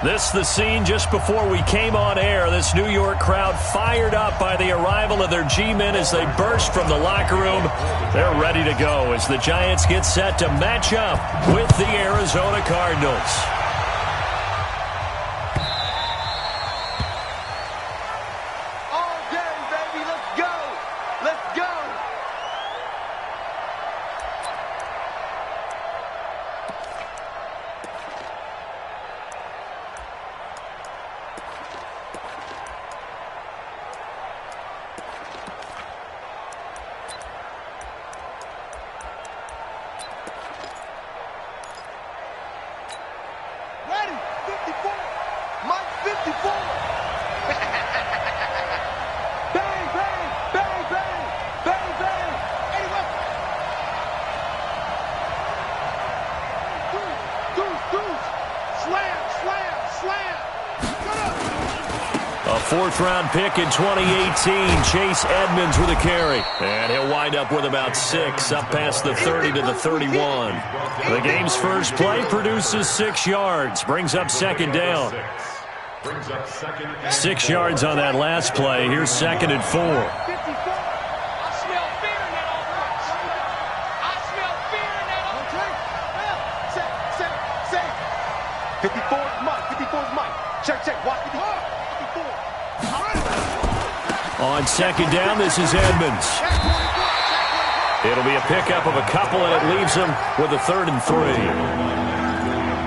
This is the scene just before we came on air. This New York crowd fired up by the arrival of their G-men as they burst from the locker room. They're ready to go as the Giants get set to match up with the Arizona Cardinals. Fourth-round pick in 2018, Chase Edmonds with a carry. And he'll wind up with about 6, up past the 30 to the 31. The game's first play produces 6 yards, brings up second down. 6 yards on that last play. Here's 2nd and 4. On second down, this is Edmonds. It'll be a pickup of a couple, and it leaves him with a 3rd and 3.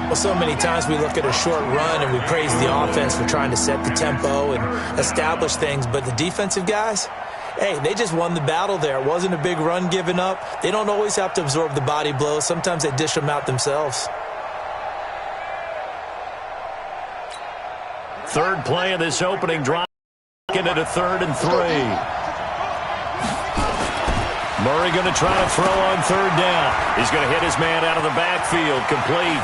Well, so many times we look at a short run and we praise the offense for trying to set the tempo and establish things, but the defensive guys, hey, they just won the battle there. It wasn't a big run given up. They don't always have to absorb the body blows. Sometimes they dish them out themselves. Third play of this opening drive. Into 3rd and 3. Murray going to try to throw on 3rd down. He's going to hit his man out of the backfield. Complete.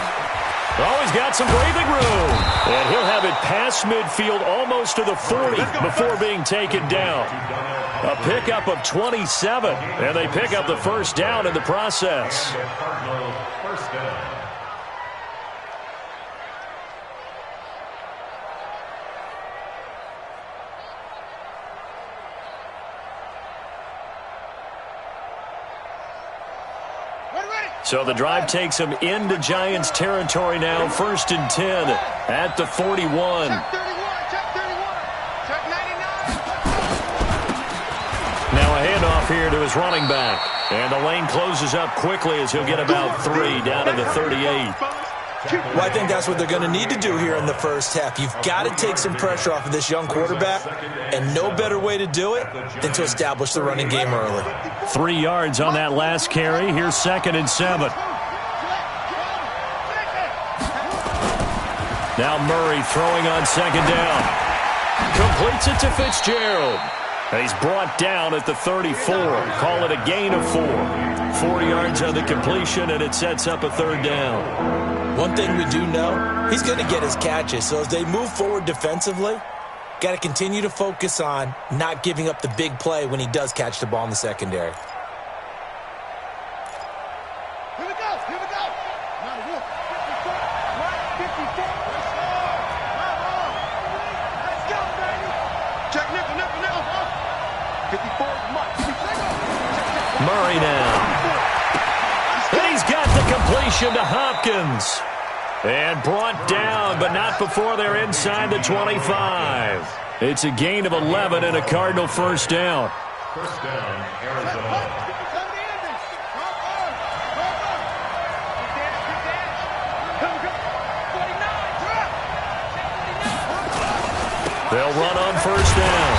Oh, he's got some breathing room. And he'll have it past midfield almost to the 40 before being taken down. A pickup of 27. And they pick up the first down in the process. First down. So the drive takes them into Giants territory now. 1st and 10 at the 41. Now a handoff here to his running back. And the lane closes up quickly as he'll get about 3 down to the 38. Well, I think that's what they're going to need to do here in the first half. You've got to take some pressure off of this young quarterback, and no better way to do it than to establish the running game early. 3 yards on that last carry. Here's 2nd and 7. Now Murray throwing on 2nd down. Completes it to Fitzgerald. And he's brought down at the 34. Call it a gain of 4. 4 yards on the completion, and it sets up a 3rd down. One thing we do know, he's going to get his catches. So as they move forward defensively, got to continue to focus on not giving up the big play when he does catch the ball in the secondary. Here we go. Here we go. Now, 54. Let's go, baby. Check nickel. 54 Murray now. And he's got the completion to Hopkins. And brought down, but not before they're inside the 25. It's a gain of 11 and a Cardinal first down. First down, Arizona. They'll run on first down.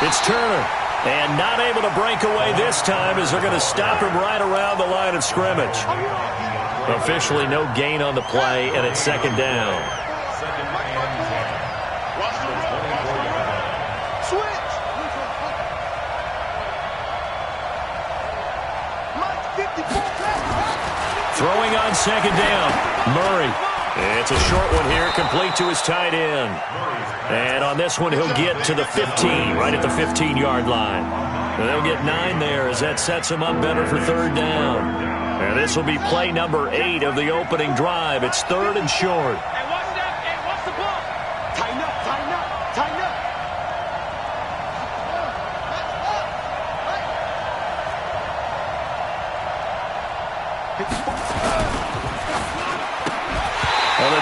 It's Turner. And not able to break away this time as they're going to stop him right around the line of scrimmage. Officially no gain on the play, and it's 2nd down. Throwing on 2nd down, Murray. It's a short one here, complete to his tight end. And on this one, he'll get to the 15, right at the 15-yard line. And they'll get 9 there as that sets him up better for 3rd down. And this will be play number 8 of the opening drive. It's 3rd and short. Hey, what's the ball?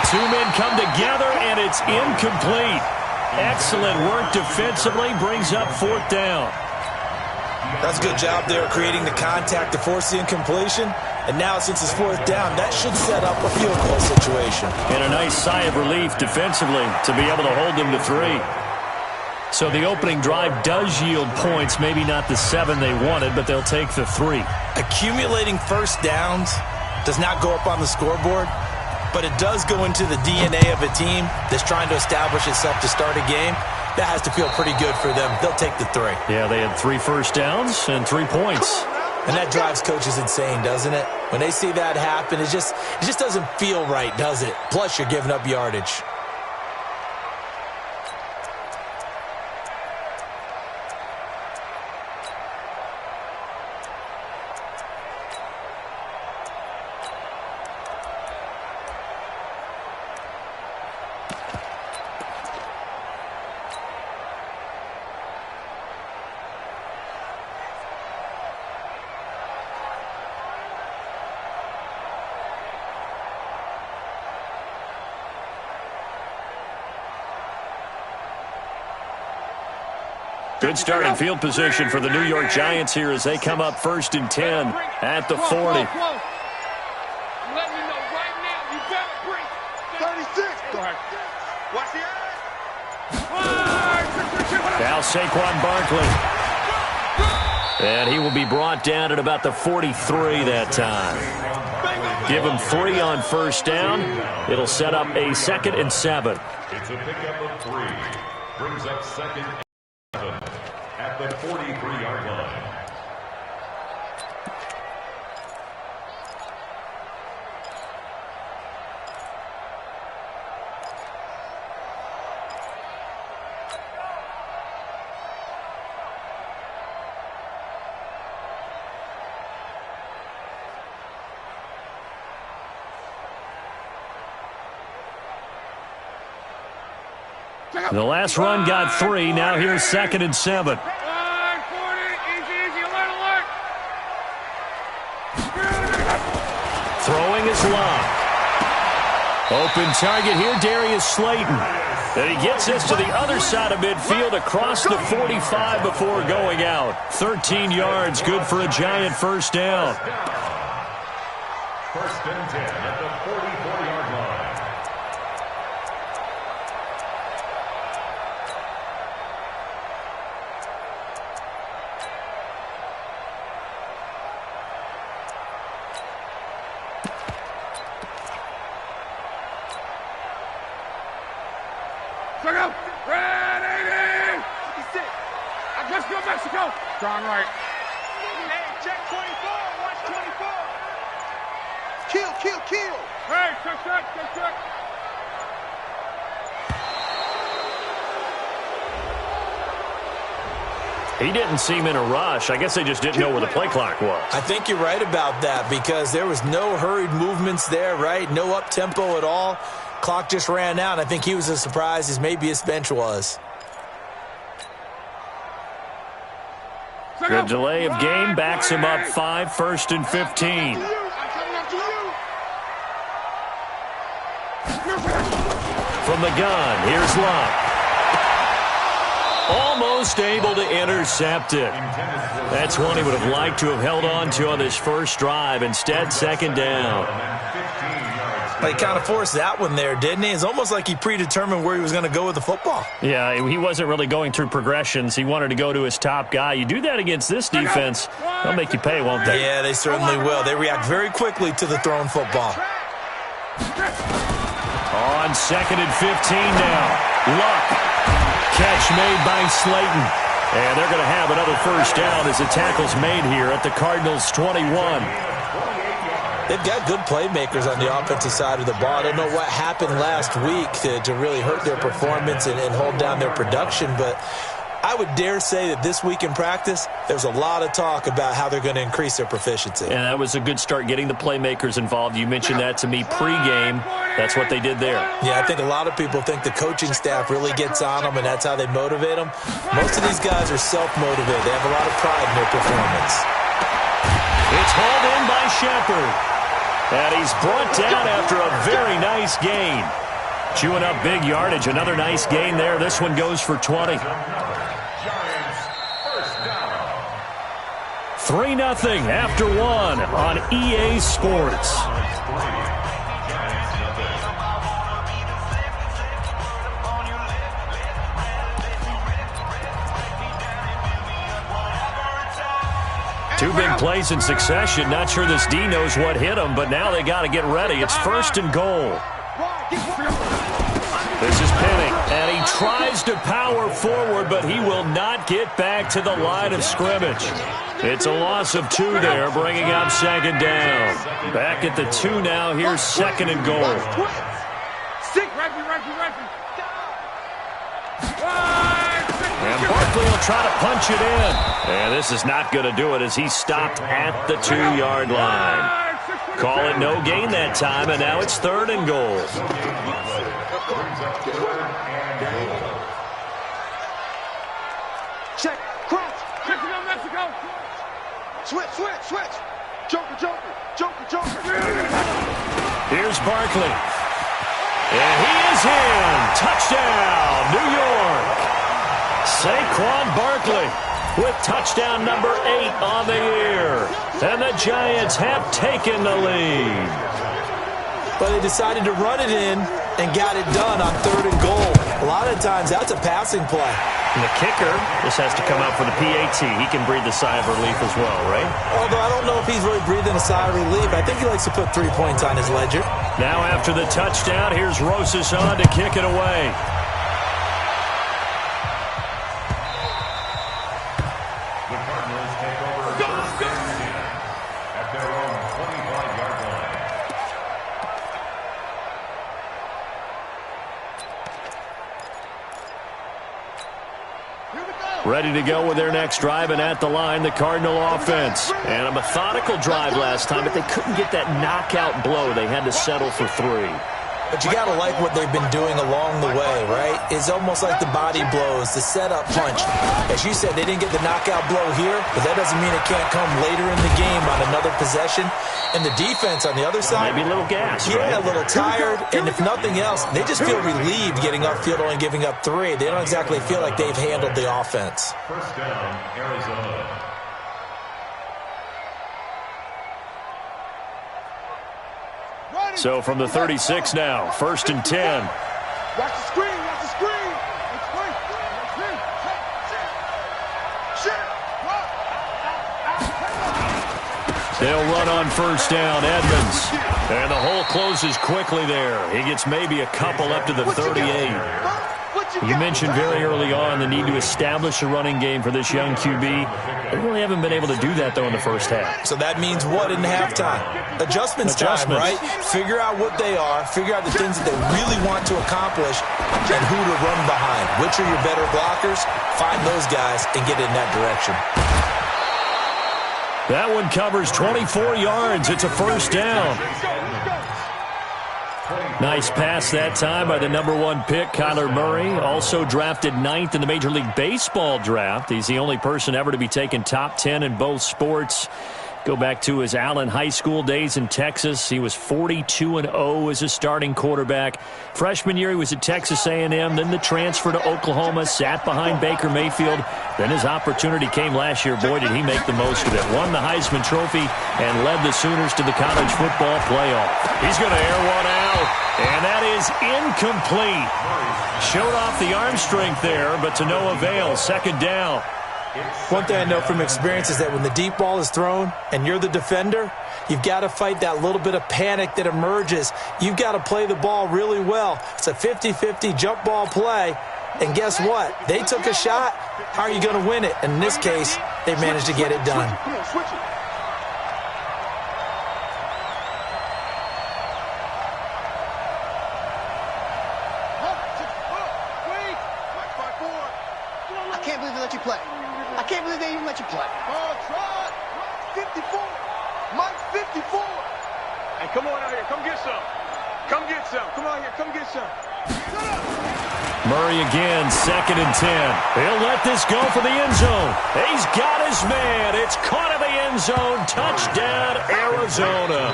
Two men come together, and it's incomplete. Excellent work defensively, brings up fourth down. That's a good job there creating the contact to force the incompletion. And now, since it's fourth down, that should set up a field goal situation. And a nice sigh of relief defensively to be able to hold them to 3. So the opening drive does yield points, maybe not the 7 they wanted, but they'll take the 3. Accumulating first downs does not go up on the scoreboard, but it does go into the DNA of a team that's trying to establish itself to start a game. That has to feel pretty good for them. They'll take the 3. Yeah, they had 3 first downs and 3 points. And that drives coaches insane, doesn't it? When they see that happen, it just doesn't feel right, does it? Plus, you're giving up yardage. Good start in field position for the New York Giants here as they come up 1st and 10 at the 40. I'm letting you know right now, you better bring 36. Go ahead. Watch the eye. Now Saquon Barkley. And he will be brought down at about the 43 that time. Give him 3 on first down. It'll set up a 2nd and 7. It's a pickup of 3. Brings up 2nd and 7 at the 43-yard line. The last run got 3. Now here's 2nd and 7. Throwing is Love. Open target here, Darius Slayton. And he gets this to the other side of midfield across the 45 before going out. 13 yards, good for a Giant first down. 1st and 10 at the 44-yard line. Mexico! Ready! Let's go, Mexico! John Wright. Hey, check 24. Watch 24. Kill. Hey, check. He didn't seem in a rush. I guess they just didn't know where the play clock was. I think you're right about that because there was no hurried movements there, right? No up-tempo at all. Clock just ran out. I think he was as surprised as maybe his bench was. The delay of game backs him up 5, 1st and 15. From the gun, here's Love. Almost able to intercept it. That's one he would have liked to have held on to on this first drive. Instead, 2nd down. He kind of forced that one there, didn't he? It's almost like he predetermined where he was going to go with the football. Yeah, he wasn't really going through progressions. He wanted to go to his top guy. You do that against this defense, they'll make you pay, won't they? Yeah, they certainly will. They react very quickly to the thrown football. On 2nd and 15 now. Luck. Catch made by Slayton. And they're going to have another first down as the tackle's made here at the Cardinals' 21. They've got good playmakers on the offensive side of the ball. I don't know what happened last week to really hurt their performance and hold down their production, but I would dare say that this week in practice, there's a lot of talk about how they're going to increase their proficiency. And that was a good start getting the playmakers involved. You mentioned that to me pregame. That's what they did there. Yeah, I think a lot of people think the coaching staff really gets on them, and that's how they motivate them. Most of these guys are self-motivated. They have a lot of pride in their performance. It's hauled in by Shepard. And he's brought down after a very nice gain. Chewing up big yardage. Another nice gain there. This one goes for 20. 3-0 after one on EA Sports. Two big plays in succession. Not sure this D knows what hit him, but now they got to get ready. It's 1st and goal. This is Penning, and he tries to power forward, but he will not get back to the line of scrimmage. It's a loss of 2 there, bringing up 2nd down. Back at the 2 now. Here's 2nd and goal. And Barkley will try to punch it in. And this is not going to do it as he's stopped at the 2-yard line. Call it no gain that time, and now it's 3rd and goal. Check, crouch, Mexico, Mexico. Switch. Joker. Here's Barkley. And he is in. Touchdown, New York. Saquon Barkley with touchdown number 8 on the year. And the Giants have taken the lead. But they decided to run it in and got it done on 3rd and goal. A lot of times that's a passing play. And the kicker, this has to come out for the PAT. He can breathe a sigh of relief as well, right? Although I don't know if he's really breathing a sigh of relief. I think he likes to put 3 points on his ledger. Now after the touchdown, here's Rosas on to kick it away. The Cardinals take over first and 10 at their own 25-yard line. Ready to go with their next drive, and at the line, the Cardinal offense. And a methodical drive last time, but they couldn't get that knockout blow. They had to settle for 3. But you got to like what they've been doing along the way, right? It's almost like the body blows, the setup punch. As you said, they didn't get the knockout blow here, but that doesn't mean it can't come later in the game on another possession. And the defense on the other side, maybe a little gas, yeah, right? A little tired. And if nothing else, they just feel relieved getting upfield only giving up 3. They don't exactly feel like they've handled the offense. First down, Arizona. So from the 36 now, 1st and 10. Watch the screen. They'll run on 1st down, Edmonds. And the hole closes quickly there. He gets maybe a couple up to the 38. You mentioned very early on the need to establish a running game for this young QB. They really haven't been able to do that, though, in the first half. So that means what in halftime? Adjustments time, right? Figure out what they are, figure out the things that they really want to accomplish, and who to run behind. Which are your better blockers? Find those guys and get in that direction. That one covers 24 yards. It's a 1st down. Nice pass that time by the number 1 pick, Kyler Murray. Also drafted 9th in the Major League Baseball draft. He's the only person ever to be taken top 10 in both sports. Go back to his Allen High School days in Texas. He was 42-0 as a starting quarterback. Freshman year, he was at Texas A&M. Then the transfer to Oklahoma, sat behind Baker Mayfield. Then his opportunity came last year. Boy, did he make the most of it. Won the Heisman Trophy and led the Sooners to the college football playoff. He's going to air one out, and that is incomplete. Showed off the arm strength there, but to no avail. 2nd down. One thing I know from experience is that when the deep ball is thrown and you're the defender, you've got to fight that little bit of panic that emerges. You've got to play the ball really well. It's a 50-50 jump ball play. And guess what? They took a shot. How are you going to win it? And in this case, they managed to get it done. I can't believe they let you play. I can't believe they even let you play. Oh, try. 54. Mike 54. Hey, come on out here. Come get some. Come get some. Come on here. Come get some. Murray again, 2nd and 10. He'll let this go for the end zone. He's got his man. It's caught in the end zone. Touchdown, Arizona.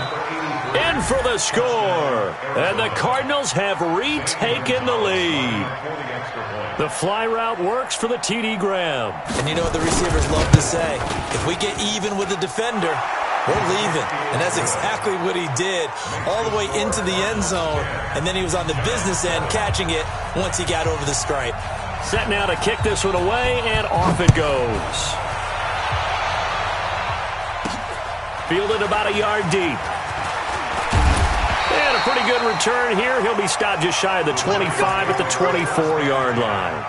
In for the score. And the Cardinals have retaken the lead. The fly route works for the TD Graham. And you know what the receivers love to say? If we get even with the defender, we're leaving. And that's exactly what he did, all the way into the end zone. And then he was on the business end catching it once he got over the stripe. Set now to kick this one away, and off it goes. Fielded about a yard deep. And a pretty good return here. He'll be stopped just shy of the 25 at the 24-yard line.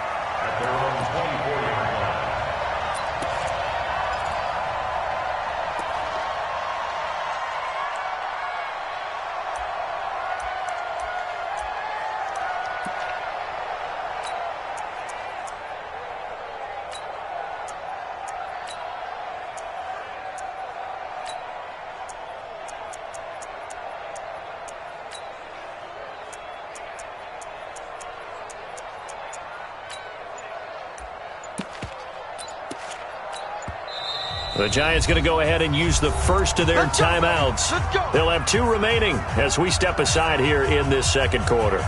The Giants going to go ahead and use the first of their timeouts. They'll have 2 remaining as we step aside here in this second quarter.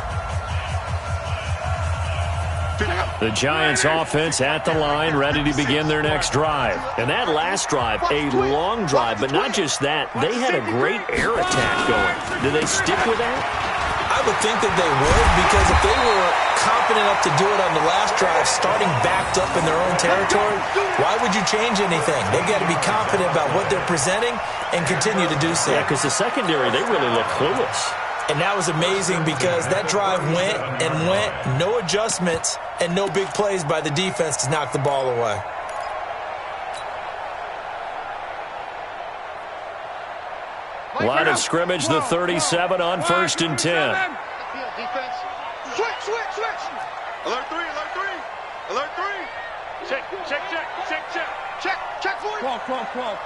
The Giants offense at the line, ready to begin their next drive. And that last drive, a long drive, but not just that. They had a great air attack going. Do they stick with that? I would think that they would, because if they were confident enough to do it on the last drive, starting backed up in their own territory, why would you change anything? They've got to be confident about what they're presenting and continue to do so. Yeah, because the secondary, they really look clueless. And that was amazing because that drive went and went, no adjustments, and no big plays by the defense to knock the ball away. Line of scrimmage, the 37 on 1st and 10. Switch. Alert 3. Alert 3. Check. Check for you. Come on.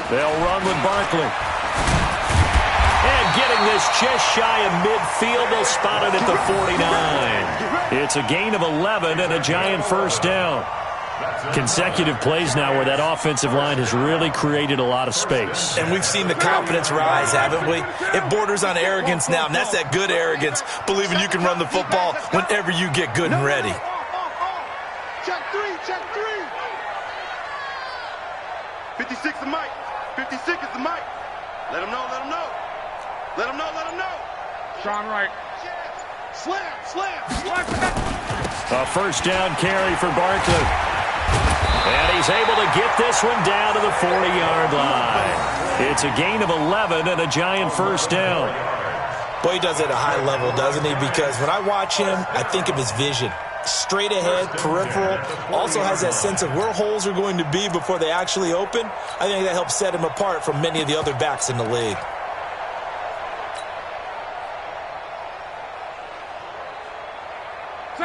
They'll run with Barkley. And getting this just shy of midfield, they'll spot it at the 49. It's a gain of 11 and a Giant first down. Consecutive plays now where that offensive line has really created a lot of space. And we've seen the confidence rise, haven't we? It borders on arrogance now, and that's that good arrogance, believing you can run the football whenever you get good and ready. Check 3. 56 is Mike. 56 is the Mike. Let him know. Sean Wright. Slam. A first down carry for Barkley. And he's able to get this one down to the 40-yard line. It's a gain of 11 and a Giant first down. Boy, he does it at a high level, doesn't he? Because when I watch him, I think of his vision. Straight ahead, peripheral, also has that sense of where holes are going to be before they actually open. I think that helps set him apart from many of the other backs in the league.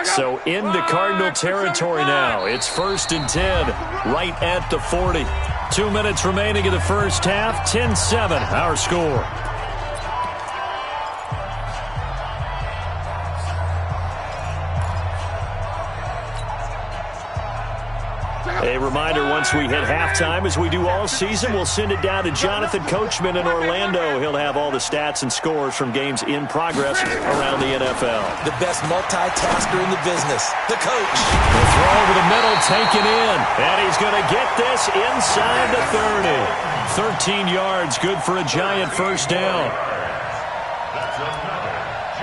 So into Cardinal territory now. It's 1st and 10, right at the 40. 2 minutes remaining in the first half. 10-7, our score. A reminder, once we hit halftime, as we do all season, we'll send it down to Jonathan Coachman in Orlando. He'll have all the stats and scores from games in progress around the NFL. The best multitasker in the business, the coach. The throw over the middle, taken in. And he's going to get this inside the 30. 13 yards, good for a Giant first down.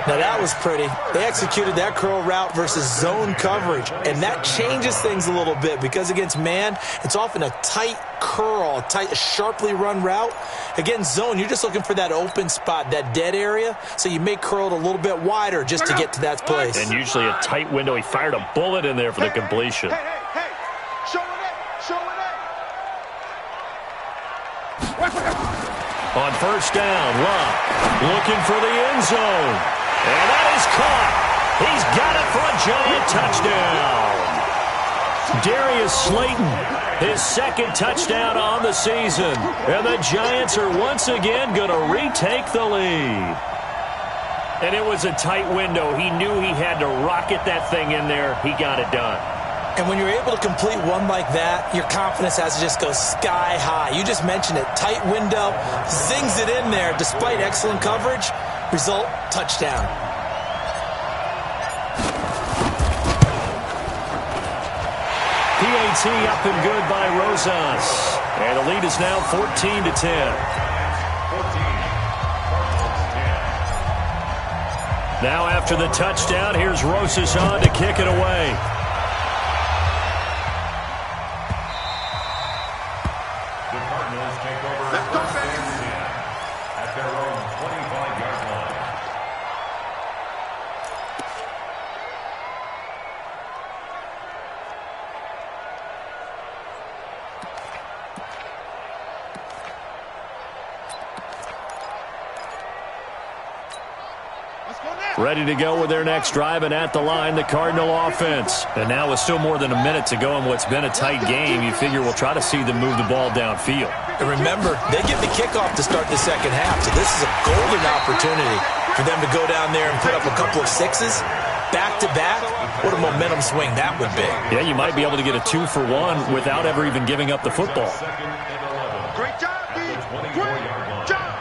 Now, that was pretty. They executed that curl route versus zone coverage, and that changes things a little bit because against man, it's often a tight curl, a sharply run route. Against zone, you're just looking for that open spot, that dead area, so you may curl it a little bit wider just to get to that place. And usually a tight window. He fired a bullet in there for the completion. Hey. Show it. On first down, Love looking for the end zone. And that is caught. He's got it for a Giant touchdown. Darius Slayton, his second touchdown on the season. And the Giants are once again going to retake the lead. And it was a tight window. He knew he had to rocket that thing in there. He got it done. And when you're able to complete one like that, your confidence has to just go sky high. You just mentioned it. Tight window, zings it in there despite excellent coverage. Result, touchdown. PAT up and good by Rosas. And the lead is now 14-10. Now after the touchdown, here's Rosas on to kick it away. The Cardinals take over first and 10 at their own 25-yard line. Ready to go with their next drive, and at the line, the Cardinal offense. And now with still more than a minute to go in what's been a tight game, you figure we'll try to see them move the ball downfield. And remember, they get the kickoff to start the second half, so this is a golden opportunity for them to go down there and put up a couple of sixes back-to-back. What a momentum swing that would be. Yeah, you might be able to get a 2-for-1 without ever even giving up the football. Great job, D. Great job.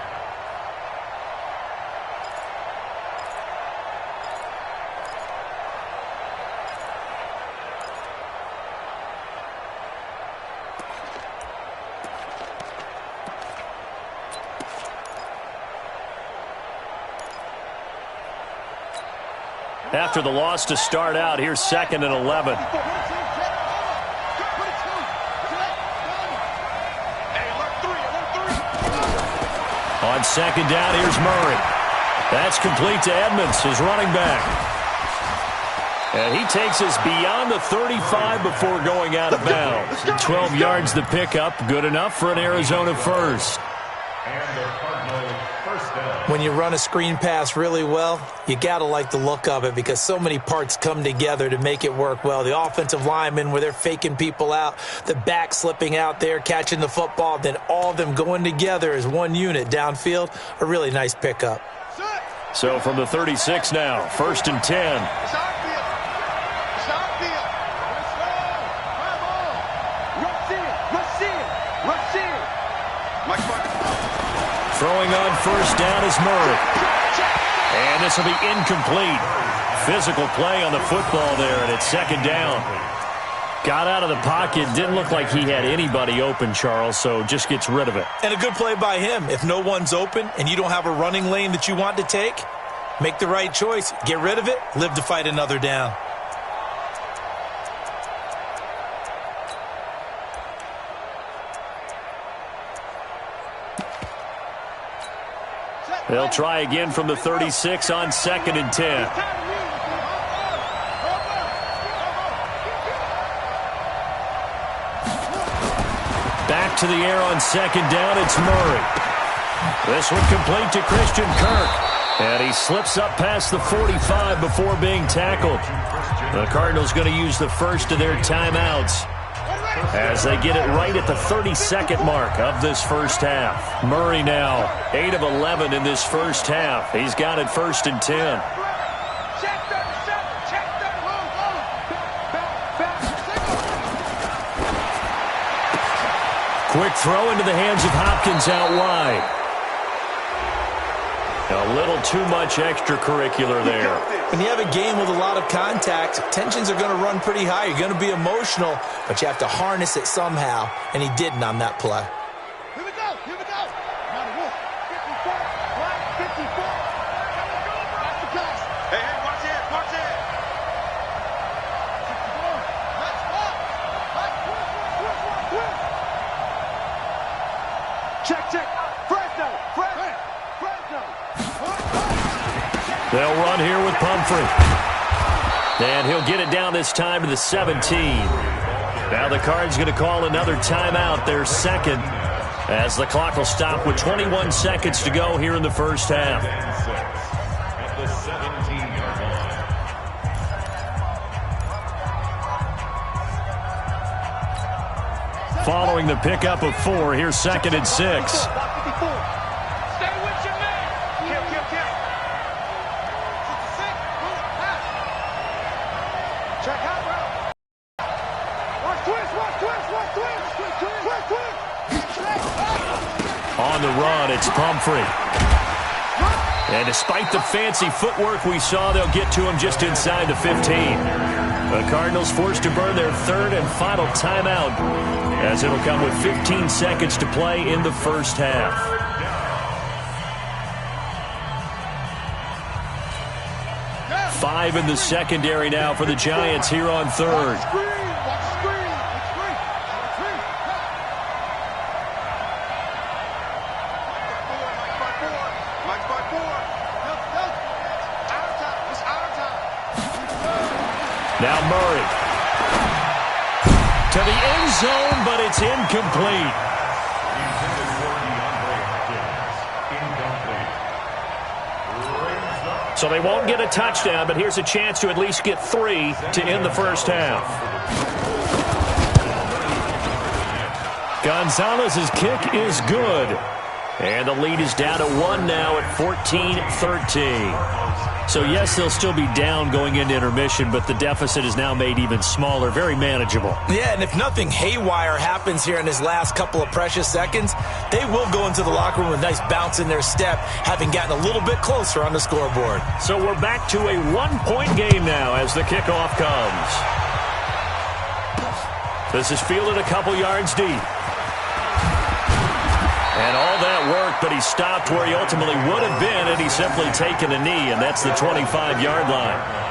After the loss to start out, here's 2nd and 11. On 2nd down, here's Murray. That's complete to Edmonds, his running back. And he takes us beyond the 35 before going out of bounds. 12 yards the pickup, good enough for an Arizona first. And the Cardinal first down. When you run a screen pass really well, you got to like the look of it because so many parts come together to make it work well. The offensive linemen where they're faking people out, the back slipping out there, catching the football, then all of them going together as one unit downfield, a really nice pickup. So from the 36 now, 1st and 10. Throwing on 1st down is Murray. And this will be incomplete. Physical play on the football there, and it's 2nd down. Got out of the pocket. Didn't look like he had anybody open, Charles, so just gets rid of it. And a good play by him. If no one's open and you don't have a running lane that you want to take, make the right choice. Get rid of it. Live to fight another down. They'll try again from the 36 on 2nd and 10. Back to the air on 2nd down, it's Murray. This one complete to Christian Kirk. And he slips up past the 45 before being tackled. The Cardinals going to use the first of their timeouts as they get it right at the 32nd mark of this first half. Murray now 8 of 11 in this first half. He's got it 1st and 10. Quick throw into the hands of Hopkins out wide. A little too much extracurricular there. When you have a game with a lot of contact, tensions are going to run pretty high. You're going to be emotional, but you have to harness it somehow, and he didn't on that play. Here we go. Here we go. Now the 54. 54. That's the pass. Hey, watch it. Watch it. 54. Let's go. Check, check. Fresno. They'll run here with Pumphrey. And he'll get it down this time to the 17. Now the Cards going to call another timeout, their 2nd, as the clock will stop with 21 seconds to go here in the first half. At the 17-yard line. Following the pickup of 4, here's 2nd and 6. on the run. It's Pumphrey. And despite the fancy footwork we saw, they'll get to him just inside the 15. The Cardinals forced to burn their third and final timeout, as it'll come with 15 seconds to play in the first half. Five in the secondary now for the Giants here on third. Now Murray. To the end zone, but it's incomplete. So they won't get a touchdown, but here's a chance to at least get 3 to end the first half. Gonzalez's kick is good. And the lead is down to 1 now at 14-13. So, yes, they'll still be down going into intermission, but the deficit is now made even smaller, very manageable. Yeah, and if nothing haywire happens here in his last couple of precious seconds, they will go into the locker room with a nice bounce in their step, having gotten a little bit closer on the scoreboard. So we're back to a one-point game now as the kickoff comes. This is fielded a couple yards deep. And all that work, but he stopped where he ultimately would have been had he simply taken a knee, and that's the 25-yard line.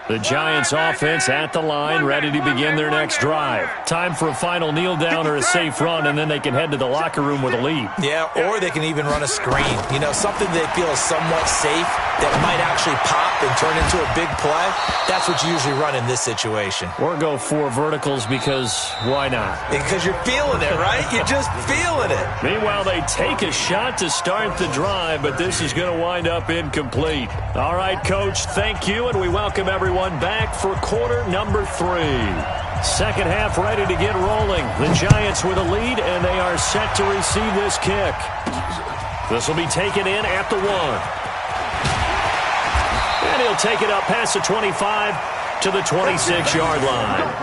The Giants offense at the line, ready to begin their next drive. Time for a final kneel down or a safe run, and then they can head to the locker room with a lead. Yeah, or they can even run a screen. You know, something they feel is somewhat safe that might actually pop and turn into a big play. That's what you usually run in this situation. Or go 4 verticals because why not? Because you're feeling it, right? You're just feeling it. Meanwhile, they take a shot to start the drive, but this is going to wind up incomplete. All right, Coach, thank you, and we welcome everyone back for quarter number 3. Second half ready to get rolling. The Giants with a lead, and they are set to receive this kick. This will be taken in at the 1. And he'll take it up past the 25 to the 26-yard line.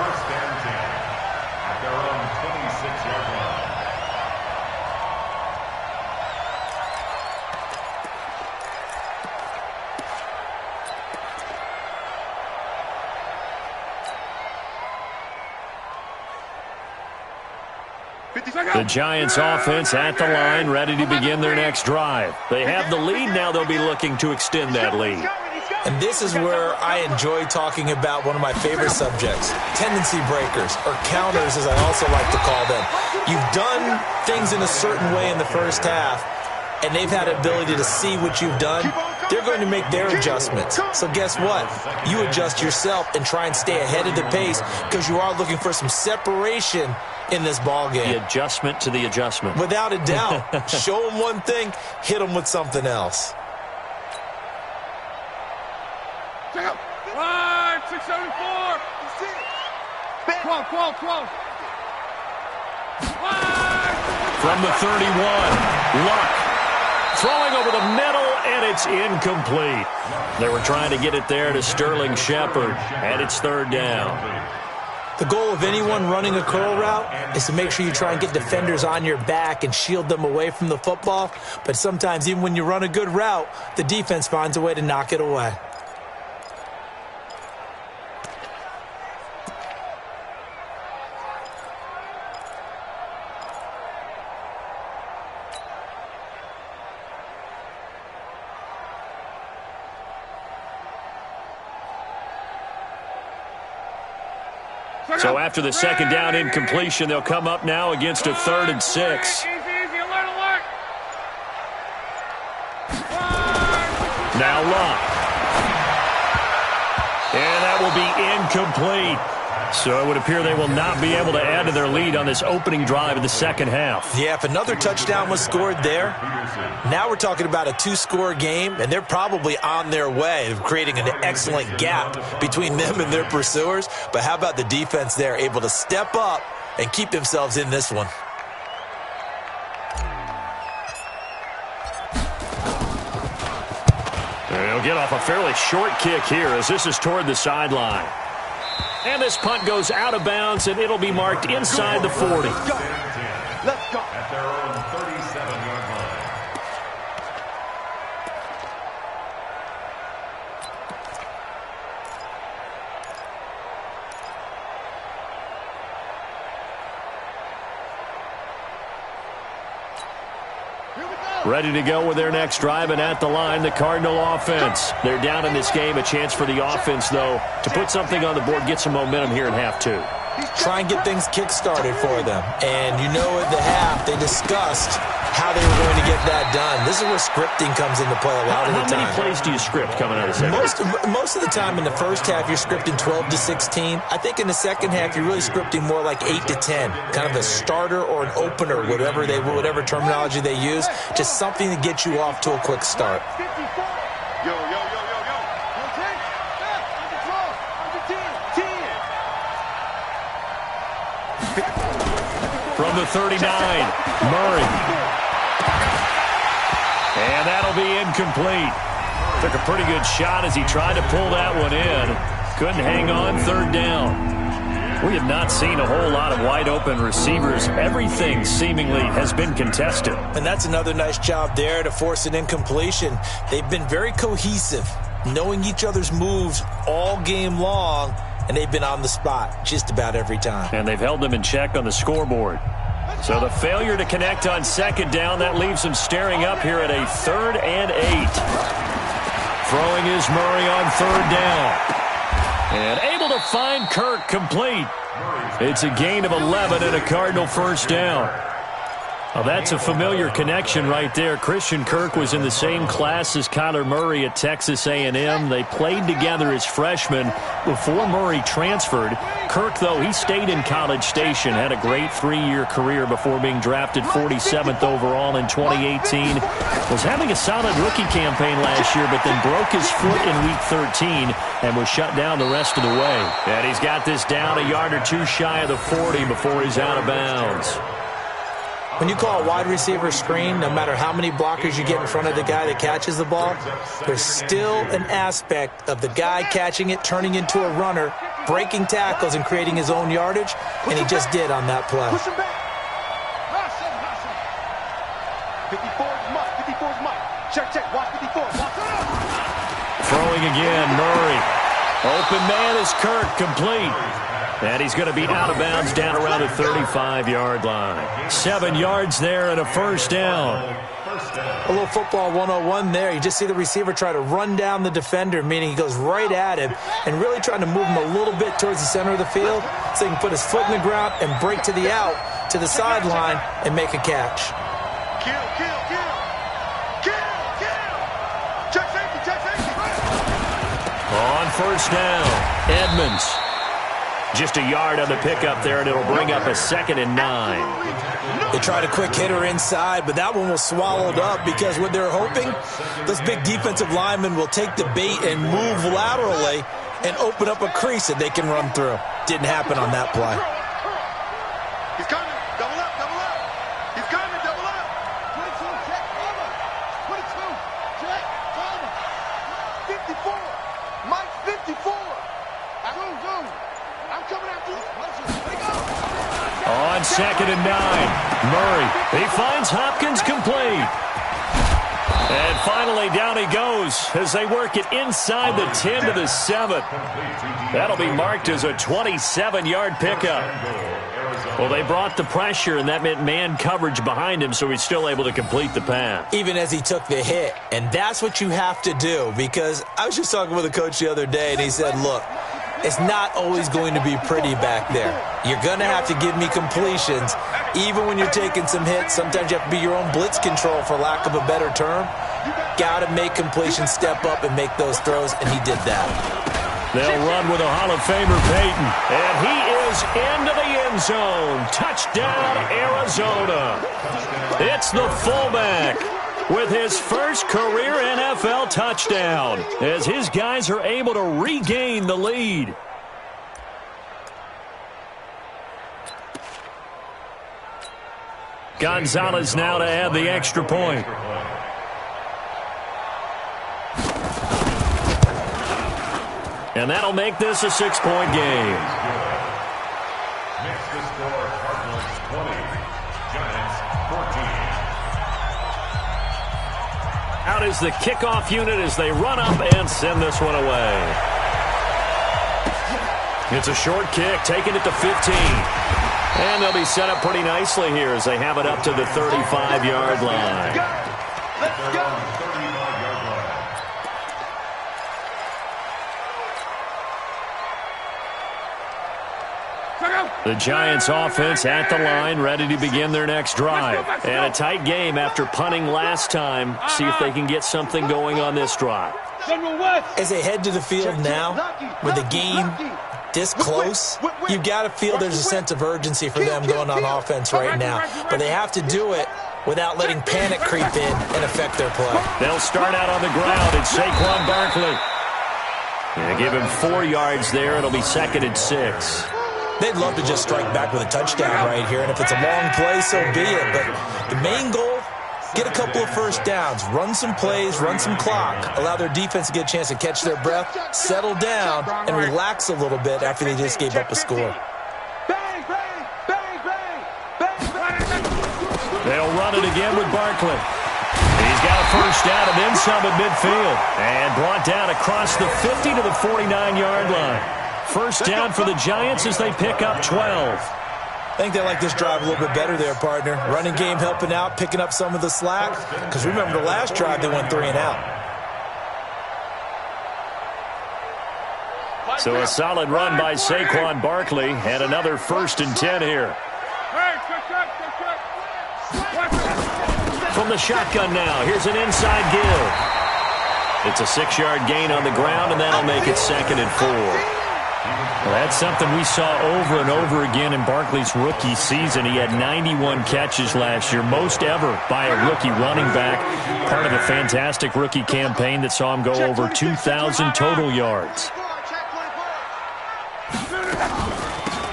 The Giants offense at the line, ready to begin their next drive. They have the lead now. They'll be looking to extend that lead. And this is where I enjoy talking about one of my favorite subjects, tendency breakers, or counters as I also like to call them. You've done things in a certain way in the first half, and they've had the ability to see what you've done. They're going to make their adjustments. So guess what? You adjust yourself and try and stay ahead of the pace because you are looking for some separation in this ball game. The adjustment to the adjustment. Without a doubt. Show them one thing, hit them with something else. Check out. 5, 6, 7, 4. 12. 5. From the 31, Luck. Throwing over the middle, and it's incomplete. They were trying to get it there to Sterling Shepard, and it's third down. The goal of anyone running a curl route is to make sure you try and get defenders on your back and shield them away from the football. But sometimes even when you run a good route, the defense finds a way to knock it away. So after the second down incompletion, they'll come up now against a 3rd and 6. Easy, alert, alert. Now Luck. And that will be incomplete. So it would appear they will not be able to add to their lead on this opening drive of the second half. Yeah, if another touchdown was scored there, now we're talking about a 2-score game, and they're probably on their way of creating an excellent gap between them and their pursuers. But how about the defense there, able to step up and keep themselves in this one? They'll get off a fairly short kick here as this is toward the sideline. And this punt goes out of bounds, and it'll be marked inside the 40. Let's go. At their own 37-yard line. Ready to go with their next drive, and at the line, the Cardinal offense. They're down in this game. A chance for the offense, though, to put something on the board, get some momentum here in half two. Try and get things kick-started for them. And you know at the half, they discussed how they were going to get that done. This is where scripting comes into play a lot of the time. How many plays do you script coming out of the second half? Most of the time in the first half, you're scripting 12 to 16. I think in the second half, you're really scripting more like 8 to 10. Kind of a starter or an opener, whatever terminology they use. Just something to get you off to a quick start. Yo, yo, yo, yo, yo. From the 39, Murray. And that'll be incomplete. Took a pretty good shot as he tried to pull that one in. Couldn't hang on, third down. We have not seen a whole lot of wide-open receivers. Everything seemingly has been contested. And that's another nice job there to force an incompletion. They've been very cohesive, knowing each other's moves all game long, and they've been on the spot just about every time. And they've held them in check on the scoreboard. So the failure to connect on second down, that leaves them staring up here at a 3rd and 8. Throwing is Murray on 3rd down. And able to find Kirk complete. It's a gain of 11 and a Cardinal first down. Well, that's a familiar connection right there. Christian Kirk was in the same class as Kyler Murray at Texas A&M. They played together as freshmen before Murray transferred. Kirk, though, he stayed in College Station, had a great 3-year career before being drafted 47th overall in 2018. Was having a solid rookie campaign last year, but then broke his foot in Week 13 and was shut down the rest of the way. And he's got this down a yard or two shy of the 40 before he's out of bounds. When you call a wide receiver screen, no matter how many blockers you get in front of the guy that catches the ball, there's still an aspect of the guy catching it, turning into a runner, breaking tackles and creating his own yardage, and he just did on that play. 54's Mike. 54's Mike. Check. Watch 54. Throwing again, Murray. Open man is Kirk, complete. And he's going to be out of bounds down around the 35-yard line. 7 yards there and a first down. A little football 101 there. You just see the receiver try to run down the defender, meaning he goes right at him and really trying to move him a little bit towards the center of the field so he can put his foot in the ground and break to the out, to the sideline, and make a catch. Kill. Check safety. On first down, Edmonds. Just a yard on the pickup there, and it'll bring up a 2nd and 9. They tried a quick hitter inside, but that one was swallowed up because what they're hoping, those big defensive linemen will take the bait and move laterally and open up a crease that they can run through. Didn't happen on that play. He's coming. Double up. He's coming. Double up. 22, check, cover. 22, check, cover. 54. Mike's 54. Zoom. I'm coming after you. On 2nd and 9, Murray. He finds Hopkins complete. And finally, down he goes as they work it inside the 10 to the 7. That'll be marked as a 27-yard pickup. Well, they brought the pressure, and that meant man coverage behind him, so he's still able to complete the pass. Even as he took the hit. And that's what you have to do, because I was just talking with a coach the other day, and he said, look, it's not always going to be pretty back there. You're going to have to give me completions. Even when you're taking some hits, sometimes you have to be your own blitz control, for lack of a better term. Got to make completions, step up, and make those throws, and he did that. They'll run with a Hall of Famer, Peyton. And he is into the end zone. Touchdown, Arizona. It's the fullback with his first career NFL touchdown as his guys are able to regain the lead. Gonzalez now to add the extra point. And that'll make this a 6-point game. Makes the score Cardinals 20, Giants 14. Out is the kickoff unit as they run up and send this one away. It's a short kick, taking it to 15. And they'll be set up pretty nicely here as they have it up to the 35-yard line. Let's go. 35-yard line. The Giants offense at the line, ready to begin their next drive. And a tight game after punting last time. See if they can get something going on this drive. As they head to the field now, with the game this close, you've got to feel there's a sense of urgency for them going on offense right now. But they have to do it without letting panic creep in and affect their play. They'll start out on the ground. It's Saquon Barkley. Yeah, give him 4 yards there. It'll be 2nd and 6. They'd love to just strike back with a touchdown right here, and if it's a long play, so be it. But the main goal, get a couple of first downs, run some plays, run some clock, allow their defense to get a chance to catch their breath, settle down, and relax a little bit after they just gave up a score. They'll run it again with Barkley. He's got a first down and then some at midfield. And brought down across the 50 to the 49-yard line. First down for the Giants as they pick up 12. I think they like this drive a little bit better there, partner. Running game helping out, picking up some of the slack. Because remember the last drive, they went 3 and out. So a solid run by Saquon Barkley and another 1st and 10 here. From the shotgun now, here's an inside give. It's a 6-yard gain on the ground, and that'll make it 2nd and 4. Well, that's something we saw over and over again in Barkley's rookie season. He had 91 catches last year, most ever by a rookie running back. Part of a fantastic rookie campaign that saw him go over 2,000 total yards.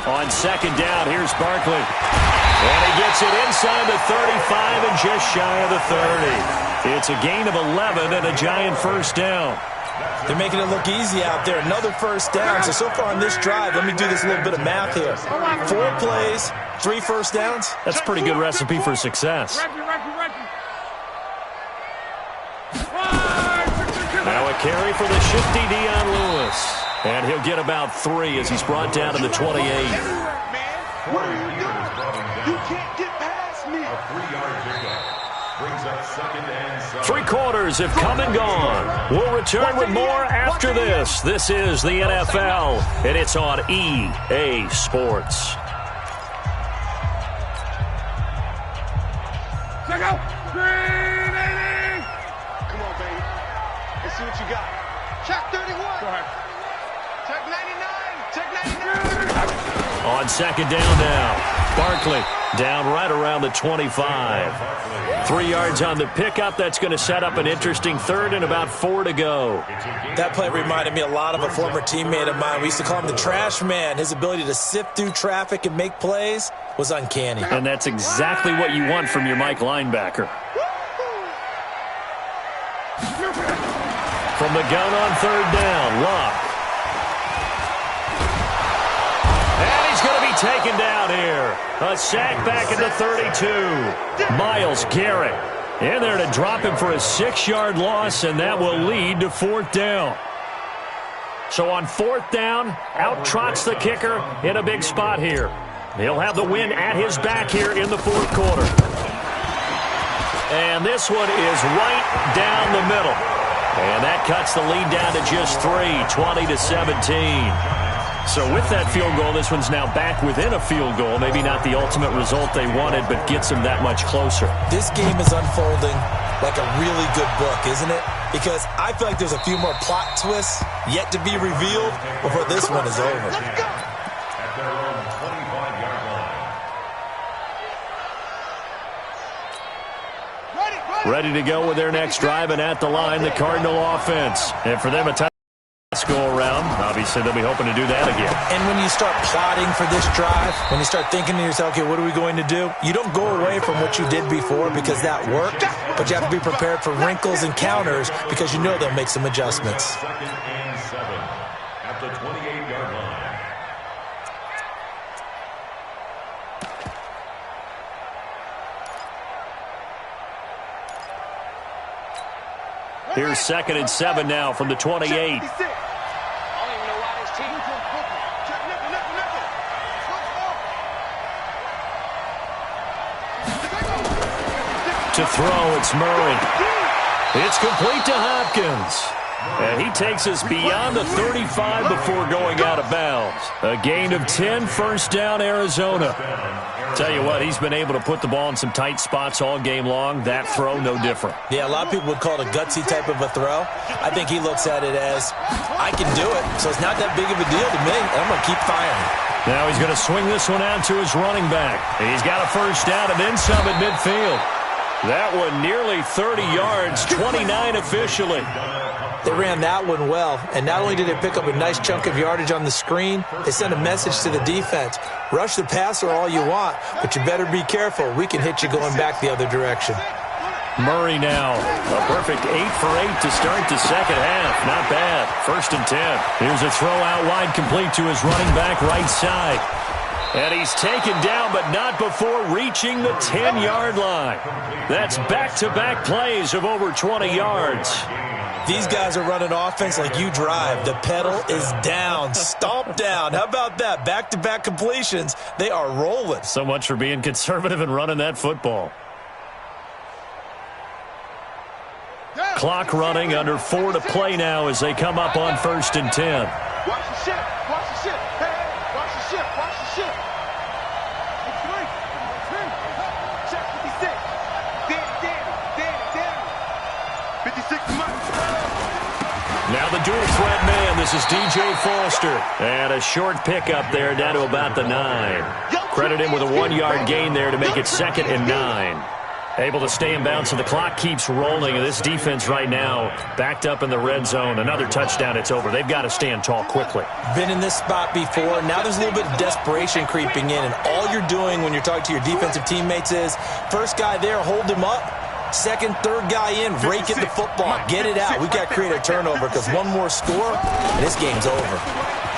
On 2nd down, here's Barkley. And he gets it inside the 35 and just shy of the 30. It's a gain of 11 and a Giant first down. They're making it look easy out there. Another first down. So far on this drive, let me do this little bit of math here. 4 plays, 3 first downs. That's a pretty good recipe for success. Now a carry for the shifty Dion Lewis. And he'll get about 3 as he's brought down to the 28. What are you doing? You can't get past me. A 3-yard pickup brings up 2nd and 7. 3 quarters have come and gone. We'll return with more after this. This is the NFL, and it's on EA Sports. Check out. 380. Come on, baby. Let's see what you got. Check 31. Go ahead. Check 99. Check 99. On 2nd down now, Barkley down right around the 25. 3 yards on the pickup. That's going to set up an interesting 3rd and about 4 to go. That play reminded me a lot of a former teammate of mine. We used to call him the trash man. His ability to sift through traffic and make plays was uncanny. And that's exactly what you want from your Mike linebacker. From the gun on 3rd down, Luck. Taken down here. A sack back at the 32. Myles Garrett in there to drop him for a 6-yard loss, and that will lead to 4th down. So on 4th down, out trots the kicker in a big spot here. He'll have the win at his back here in the 4th quarter. And this one is right down the middle. And that cuts the lead down to just 3, 20 to 17. So with that field goal, this one's now back within a field goal. Maybe not the ultimate result they wanted, but gets them that much closer. This game is unfolding like a really good book, isn't it? Because I feel like there's a few more plot twists yet to be revealed before this one is over. At their own 25-yard line. Ready to go with their next drive, and at the line, the Cardinal offense. And for them, a touchdown go around. Obviously, they'll be hoping to do that again. And when you start plotting for this drive, when you start thinking to yourself, okay, what are we going to do? You don't go away from what you did before because that worked, but you have to be prepared for wrinkles and counters because you know they'll make some adjustments. Second and 7 at the 28-yard line. Here's 2nd and 7 now from the 28. To throw, it's Murray. It's complete to Hopkins. And he takes us beyond the 35 before going out of bounds. A gain of 10, first down, Arizona. Tell you what, he's been able to put the ball in some tight spots all game long. That throw, no different. Yeah, a lot of people would call it a gutsy type of a throw. I think he looks at it as, I can do it, so it's not that big of a deal to me. I'm going to keep firing. Now he's going to swing this one out to his running back. He's got a first down and then some at midfield. That one nearly 30 yards, 29 officially. They ran that one well, and not only did they pick up a nice chunk of yardage on the screen, they sent a message to the defense. Rush the passer all you want, but you better be careful. We can hit you going back the other direction. Murray now, a perfect 8 for 8 to start the second half. Not bad. 1st and 10. Here's a throw out wide complete to his running back right side. And he's taken down, but not before reaching the 10-yard line. That's back-to-back plays of over 20 yards. These guys are running offense like you drive. The pedal is down, stomp down. How about that? Back-to-back completions. They are rolling. So much for being conservative and running that football. Clock running, under 4 to play now as they come up on 1st and 10. Watch the ship. Watch the ship. Hey, watch the ship. Watch the ship. Check 56. Danny. 56 months. Now the dual threat man. This is DJ Foster. And a short pickup there down to about the 9. Credit him with a 1-yard gain there to make it 2nd and 9. Able to stay in bounds, so the clock keeps rolling. And this defense right now backed up in the red zone. Another touchdown, it's over. They've got to stand tall quickly. Been in this spot before. Now there's a little bit of desperation creeping in. And all you're doing when you're talking to your defensive teammates is, first guy there, hold him up. Second, third guy in, rake at the football. Get it out. We've got to create a turnover because one more score, and this game's over.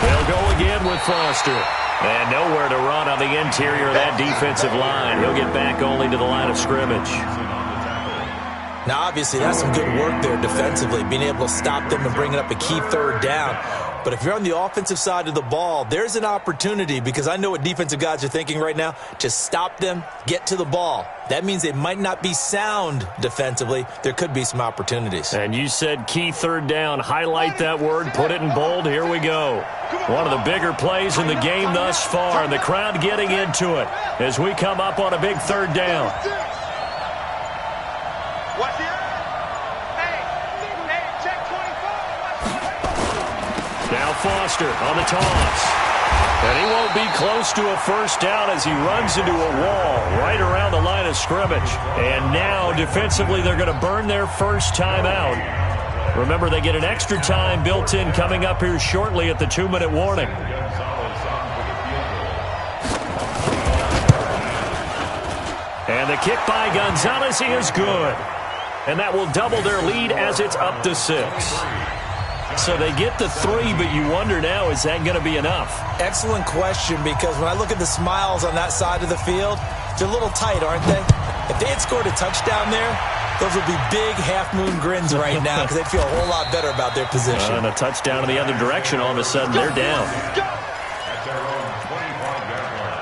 They'll go again with Foster. And nowhere to run on the interior of that defensive line. He'll get back only to the line of scrimmage. Now, obviously, that's some good work there defensively, being able to stop them and bringing up a key third down. But if you're on the offensive side of the ball, there's an opportunity, because I know what defensive guys are thinking right now. Just stop them, get to the ball. That means they might not be sound defensively. There could be some opportunities. And you said key third down. Highlight that word, put it in bold. Here we go. One of the bigger plays in the game thus far, and the crowd getting into it as we come up on a big third down. Watch it. Hey, check 24. Now Foster on the toss. And he won't be close to a first down as he runs into a wall right around the line of scrimmage. And now defensively they're going to burn their first time out. Remember, they get an extra time built in coming up here shortly at the 2-minute warning. And the kick by Gonzalez is good. And that will double their lead as it's up to 6. So they get the 3, but you wonder now, is that going to be enough? Excellent question, because when I look at the smiles on that side of the field, they're a little tight, aren't they? If they had scored a touchdown there, those would be big half-moon grins right now because they'd feel a whole lot better about their position. And a touchdown in the other direction, all of a sudden they're down. At their own 25-yard line.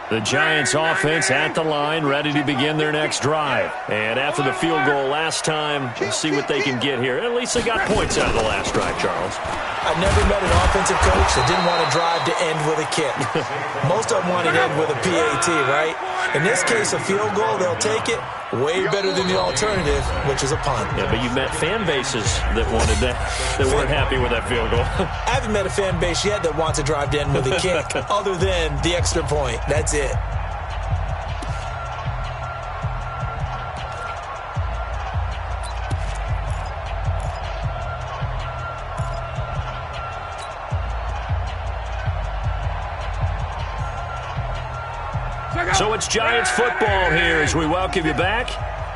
The Giants offense at the line, ready to begin their next drive. And after the field goal last time, we'll see what they can get here. At least they got points out of the last drive, Charles. I've never met an offensive coach that didn't want to drive to end with a kick. Most of them want to end with a PAT, right? In this case, a field goal, they'll take it. Way better than the alternative, which is a punt. Yeah, but you've met fan bases that wanted that weren't happy with that field goal. I haven't met a fan base yet that wants to drive to end with a kick, other than the extra point. That's it. So it's Giants football here as we welcome you back.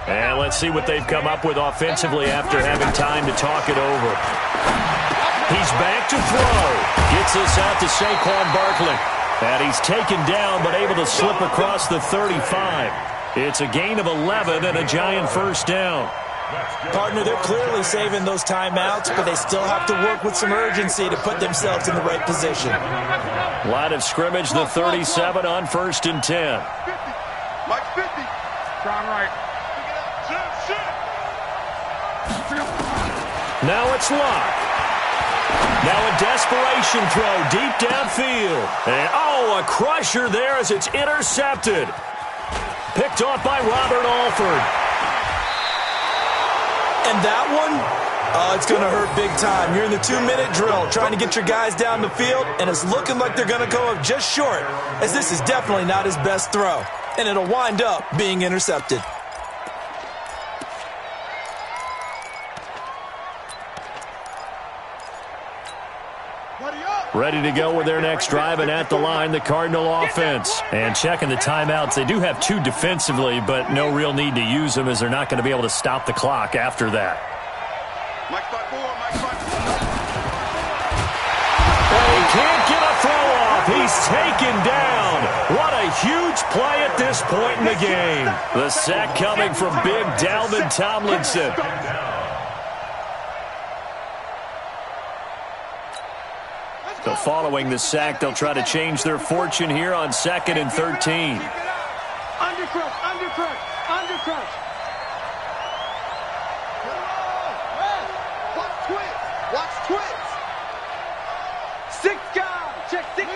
And let's see what they've come up with offensively after having time to talk it over. He's back to throw. Gets this out to Saquon Barkley. And he's taken down but able to slip across the 35. It's a gain of 11 and a Giant first down. Partner, they're clearly saving those timeouts, but they still have to work with some urgency to put themselves in the right position. Line of scrimmage, the 37 on 1st and 10. Mike 50. Strong right. Now it's Locke. Now a desperation throw deep downfield. And, a crusher there as it's intercepted. Picked off by Robert Alford. And that one, it's going to hurt big time. You're in the 2-minute drill trying to get your guys down the field, and it's looking like they're going to go up just short, as this is definitely not his best throw. And it'll wind up being intercepted. Ready to go with their next drive, and at the line, the Cardinal offense. And checking the timeouts, they do have 2 defensively, but no real need to use them as they're not going to be able to stop the clock after that. Mike 5-4, Mike 5-4. And he can't get a throw off. He's taken down. What a huge play at this point in the game. The sack coming from big Dalvin Tomlinson. So following the sack, they'll try to change their fortune here on 2nd and 13. Undercrush, undercrush, undercrush. Watch twins. Watch twins. 6 guys. Check 6.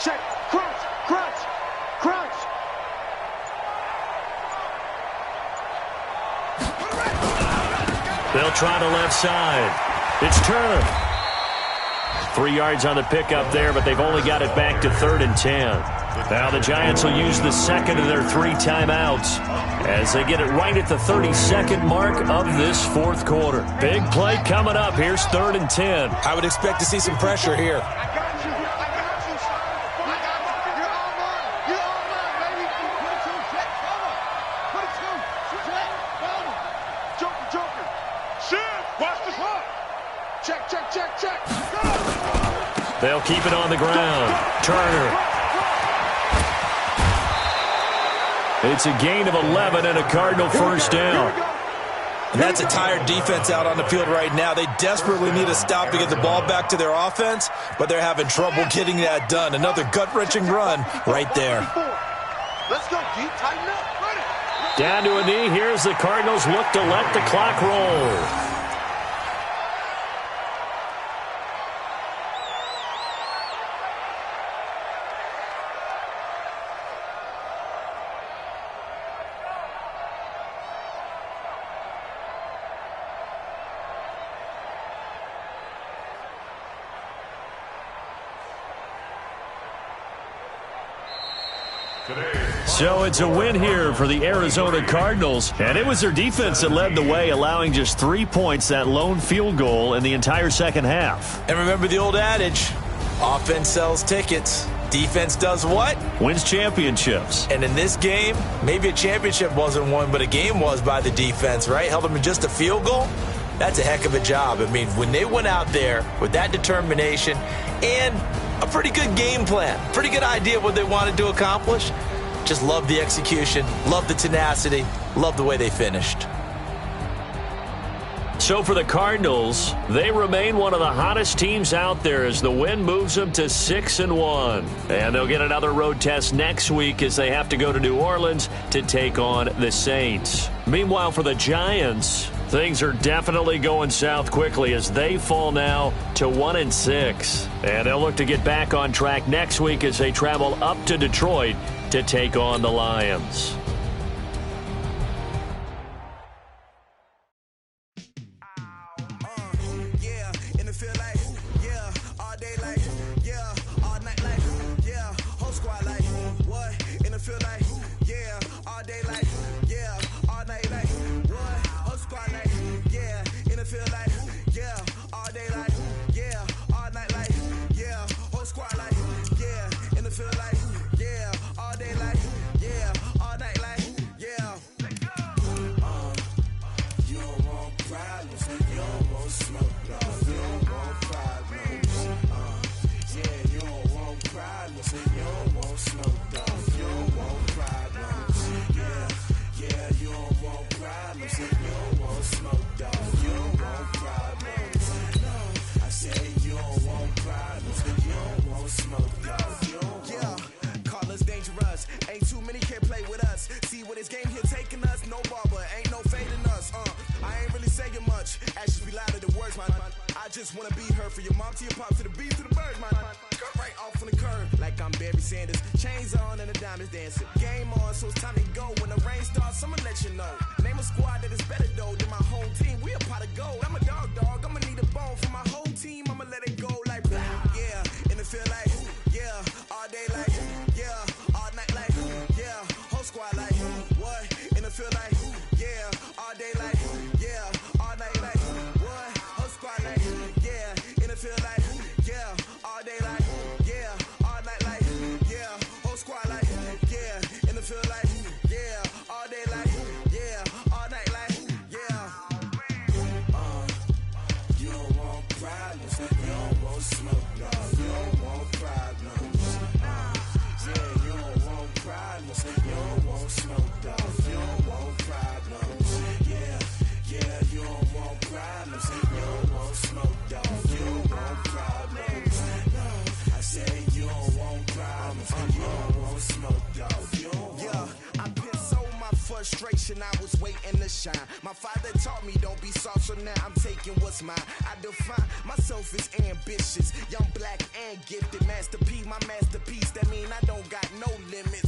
Check. Crunch, crunch, crunch. They'll try to left side. It's Turner. 3 yards on the pickup there, but they've only got it back to 3rd and 10. Now the Giants will use the second of their 3 timeouts as they get it right at the 32nd mark of this 4th quarter. Big play coming up. Here's 3rd and 10. I would expect to see some pressure here. I got you. I got you. You're all mine. You're all mine, baby. Put it to check. Cover. Put it to check. Cover. Joker, Joker. Shit. Watch the clock. Check, check, check, check. Go. They'll keep it on the ground. Turner. It's a gain of 11 and a Cardinal first down. And that's a tired defense out on the field right now. They desperately need a stop to get the ball back to their offense, but they're having trouble getting that done. Another gut-wrenching run right there. Let's go, D. Tighten up. Ready. Down to a knee. Here's the Cardinals look to let the clock roll. So it's a win here for the Arizona Cardinals, and it was their defense that led the way, allowing just 3 points, that lone field goal in the entire second half. And remember the old adage, offense sells tickets. Defense does what? Wins championships. And in this game, maybe a championship wasn't won, but a game was by the defense, right? Held them in just a field goal. That's a heck of a job. I mean, when they went out there with that determination and a pretty good game plan, pretty good idea of what they wanted to accomplish, just love the execution, love the tenacity, love the way they finished. So for the Cardinals, they remain one of the hottest teams out there as the win moves them to 6-1. And they'll get another road test next week as they have to go to New Orleans to take on the Saints. Meanwhile, for the Giants, things are definitely going south quickly as they fall now to 1-6. And they'll look to get back on track next week as they travel up to Detroit to take on the Lions. I was waiting to shine. My father taught me don't be soft, so now I'm taking what's mine. I define myself as ambitious, young, black, and gifted. Master P, my masterpiece. That mean I don't got no limits.